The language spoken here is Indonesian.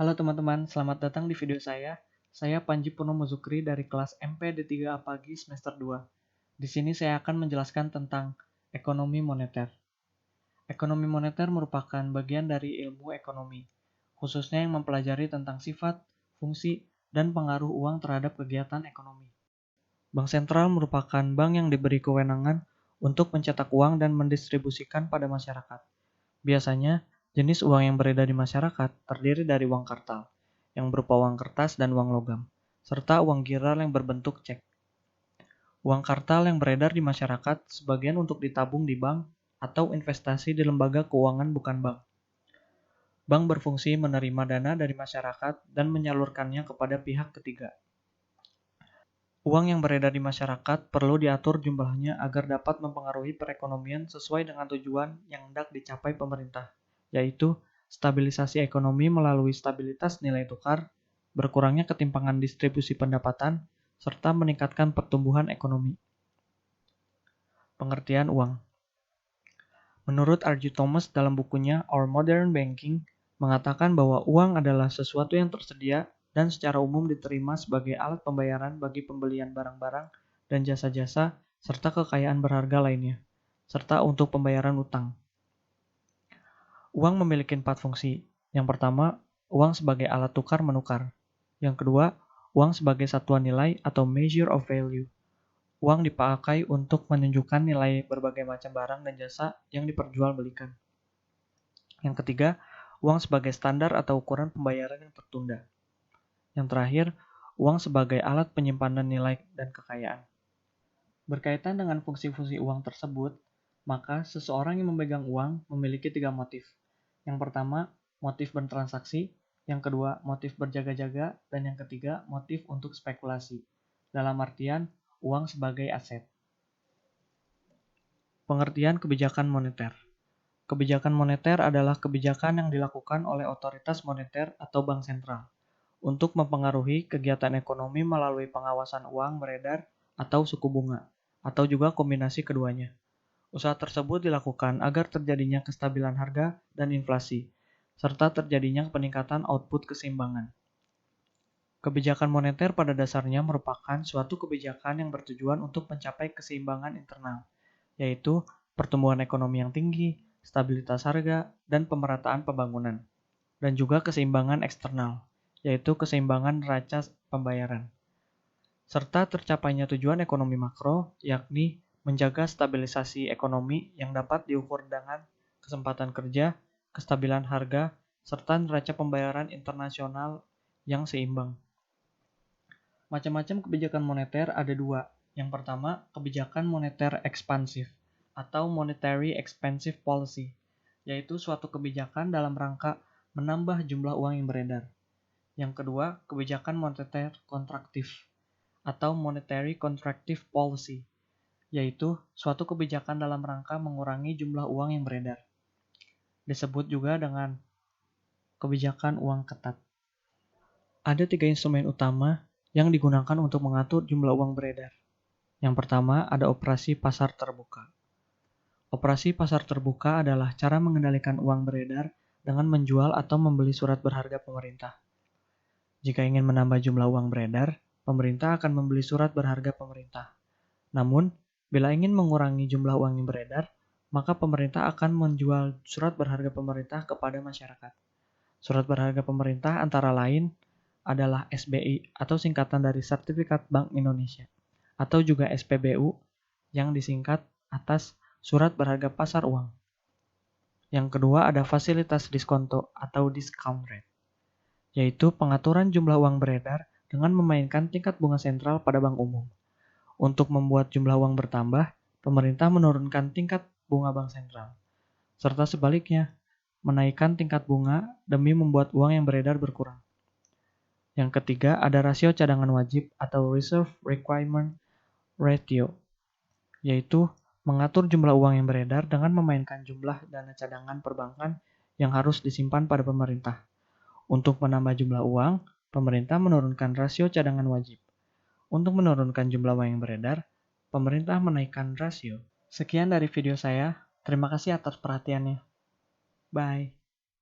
Halo teman-teman, selamat datang di video saya. Saya Panji Purnomo Zukri dari kelas MPD3A Pagi semester 2. Di sini saya akan menjelaskan tentang ekonomi moneter. Ekonomi moneter merupakan bagian dari ilmu ekonomi, khususnya yang mempelajari tentang sifat, fungsi, dan pengaruh uang terhadap kegiatan ekonomi. Bank sentral merupakan bank yang diberi kewenangan untuk mencetak uang dan mendistribusikan pada masyarakat. Biasanya, jenis uang yang beredar di masyarakat terdiri dari uang kartal, yang berupa uang kertas dan uang logam, serta uang giral yang berbentuk cek. Uang kartal yang beredar di masyarakat sebagian untuk ditabung di bank atau investasi di lembaga keuangan bukan bank. Bank berfungsi menerima dana dari masyarakat dan menyalurkannya kepada pihak ketiga. Uang yang beredar di masyarakat perlu diatur jumlahnya agar dapat mempengaruhi perekonomian sesuai dengan tujuan yang hendak dicapai pemerintah, yaitu stabilisasi ekonomi melalui stabilitas nilai tukar, berkurangnya ketimpangan distribusi pendapatan, serta meningkatkan pertumbuhan ekonomi. Pengertian uang. Menurut R.J. Thomas dalam bukunya Our Modern Banking, mengatakan bahwa uang adalah sesuatu yang tersedia dan secara umum diterima sebagai alat pembayaran bagi pembelian barang-barang dan jasa-jasa serta kekayaan berharga lainnya, serta untuk pembayaran utang. Uang memiliki 4 fungsi. Yang pertama, uang sebagai alat tukar menukar. Yang kedua, uang sebagai satuan nilai atau measure of value. Uang dipakai untuk menunjukkan nilai berbagai macam barang dan jasa yang diperjualbelikan. Yang ketiga, uang sebagai standar atau ukuran pembayaran yang tertunda. Yang terakhir, uang sebagai alat penyimpanan nilai dan kekayaan. Berkaitan dengan fungsi-fungsi uang tersebut, maka seseorang yang memegang uang memiliki 3 motif. Yang pertama, motif bertransaksi. Yang kedua, motif berjaga-jaga. Dan yang ketiga, motif untuk spekulasi. Dalam artian, uang sebagai aset. Pengertian kebijakan moneter. Kebijakan moneter adalah kebijakan yang dilakukan oleh otoritas moneter atau bank sentral untuk mempengaruhi kegiatan ekonomi melalui pengawasan uang beredar atau suku bunga, atau juga kombinasi keduanya. Usaha tersebut dilakukan agar terjadinya kestabilan harga dan inflasi, serta terjadinya peningkatan output keseimbangan. Kebijakan moneter pada dasarnya merupakan suatu kebijakan yang bertujuan untuk mencapai keseimbangan internal, yaitu pertumbuhan ekonomi yang tinggi, stabilitas harga, dan pemerataan pembangunan, dan juga keseimbangan eksternal, yaitu keseimbangan neraca pembayaran, serta tercapainya tujuan ekonomi makro, yakni menjaga stabilisasi ekonomi yang dapat diukur dengan kesempatan kerja, kestabilan harga, serta neraca pembayaran internasional yang seimbang. Macam-macam kebijakan moneter ada 2. Yang pertama, kebijakan moneter ekspansif atau monetary expansive policy, yaitu suatu kebijakan dalam rangka menambah jumlah uang yang beredar. Yang kedua, kebijakan moneter kontraktif atau monetary contractive policy, yaitu suatu kebijakan dalam rangka mengurangi jumlah uang yang beredar. Disebut juga dengan kebijakan uang ketat. Ada 3 instrumen utama yang digunakan untuk mengatur jumlah uang beredar. Yang pertama, ada operasi pasar terbuka. Operasi pasar terbuka adalah cara mengendalikan uang beredar dengan menjual atau membeli surat berharga pemerintah. Jika ingin menambah jumlah uang beredar, pemerintah akan membeli surat berharga pemerintah. Namun, bila ingin mengurangi jumlah uang yang beredar, maka pemerintah akan menjual surat berharga pemerintah kepada masyarakat. Surat berharga pemerintah antara lain adalah SBI atau singkatan dari Sertifikat Bank Indonesia, atau juga SPBU yang disingkat atas Surat Berharga Pasar Uang. Yang kedua ada fasilitas diskonto atau discount rate, yaitu pengaturan jumlah uang beredar dengan memainkan tingkat bunga sentral pada bank umum. Untuk membuat jumlah uang bertambah, pemerintah menurunkan tingkat bunga bank sentral, serta sebaliknya, menaikkan tingkat bunga demi membuat uang yang beredar berkurang. Yang ketiga ada rasio cadangan wajib atau reserve requirement ratio, yaitu mengatur jumlah uang yang beredar dengan memainkan jumlah dana cadangan perbankan yang harus disimpan pada pemerintah. Untuk menambah jumlah uang, pemerintah menurunkan rasio cadangan wajib. Untuk menurunkan jumlah uang yang beredar, pemerintah menaikkan rasio. Sekian dari video saya. Terima kasih atas perhatiannya. Bye.